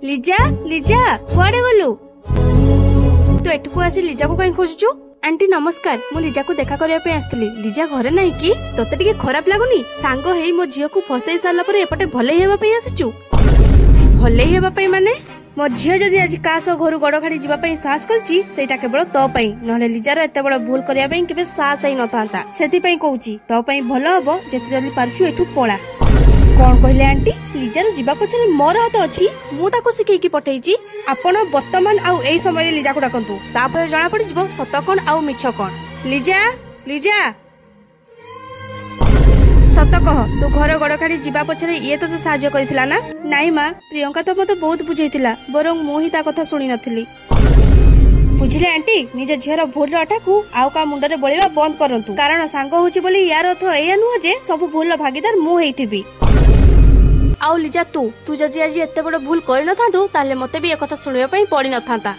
লিজা লিজা କୁଆଡେ ଗଲୁ? ତୁ ଏଠକୁ ଆସି ଲିଜାକୁ କାଇଁ ଖୋଜୁଛୁ? ଆଣ୍ଟି ନମସ୍କାର, ମୁଁ ଲିଜାକୁ ଦେଖା କରିବା ପାଇଁ ଆସିଥିଲି। ଲିଜା ଘରେ ନାହିଁ କି? ତତେ ଟିକେ ଖରାପ ଲାଗୁନି? ସାଙ୍ଗ ହେଇ ମୋ ଝିଅକୁ ଫସେଇ ସାରିଲା ପରେ ଏପଟେ ଭଲେଇ ହେବା ପାଇଁ ଆସିଛୁ? ଭଲେଇ ହେବା ପାଇଁ ମାନେ? ମୋ ଝିଅ ଯଦି ଆଜି କାହା ସହ ଘରୁ ଗଡ ଖାଡି ଯିବା ପାଇଁ ସାହସ କରିଛି ସେଇଟା କେବଳ ତୋ ପାଇଁ, ନହେଲେ ଲିଜାର ଏତେ ବଡ ଭୁଲ କରିବା ପାଇଁ କେବେ ସାହସ ହେଇନଥାନ୍ତା। ସେଥିପାଇଁ କହୁଛି ତୋ ପାଇଁ ଭଲ ହବ ଯେତେ ଜଲ୍ଦି ପାରୁଛୁ ଏଠୁ ପଳା। କଣ କହିଲେ ଆଣ୍ଟି? ଲିଜାର ଯିବା ପଛରେ ମୋର ହାତ ଅଛି? ମୁଁ ତାକୁ ଶିଖେଇକି ପଠେଇଛି? ଆପଣ ବର୍ତ୍ତମାନ ଆଉ ଏଇ ସମୟରେ ଲିଜାକୁ ଡାକନ୍ତୁ, ତାପରେ ଜଣା ପଡିଯିବ ସତ କଣ ଆଉ ମିଛ କଣ। ଲିଜା ଲିଜା ସତ କହ, ତୁ ଘର ଗଡ ଖାଡି ଯିବା ପଛରେ ଇଏ ତତେ ସାହାଯ୍ୟ କରିଥିଲା ନା? ନାଇଁ ମା, ପ୍ରିୟଙ୍କା ତ ମତେ ବହୁତ ବୁଝେଇଥିଲା, ବରଂ ମୁଁ ହିଁ ତା କଥା ଶୁଣି ନଥିଲି। ବୁଝିଲେ ଆଣ୍ଟି, ନିଜ ଝିଅର ଭୁଲର ଅଠାକୁ ଆଉ କାହା ମୁଣ୍ଡରେ ବୋଳିବା ବନ୍ଦ କରନ୍ତୁ। କାରଣ ସାଙ୍ଗ ହଉଛି ବୋଲି ୟାର ଅର୍ଥ ଏଇଆ ନୁହଁ ଯେ ସବୁ ଭୁଲର ଭାଗିଦାର ମୁଁ ହେଇଥିବି। ଆଉ ଲିଜା ତୁ ଯଦି ଆଜି ଏତେ ବଡ ଭୁଲ କରିନଥାନ୍ତୁ ତାହେଲେ ମତେ ବି ଏ କଥା ଶୁଣିବା ପାଇଁ ପଡିନଥାନ୍ତା।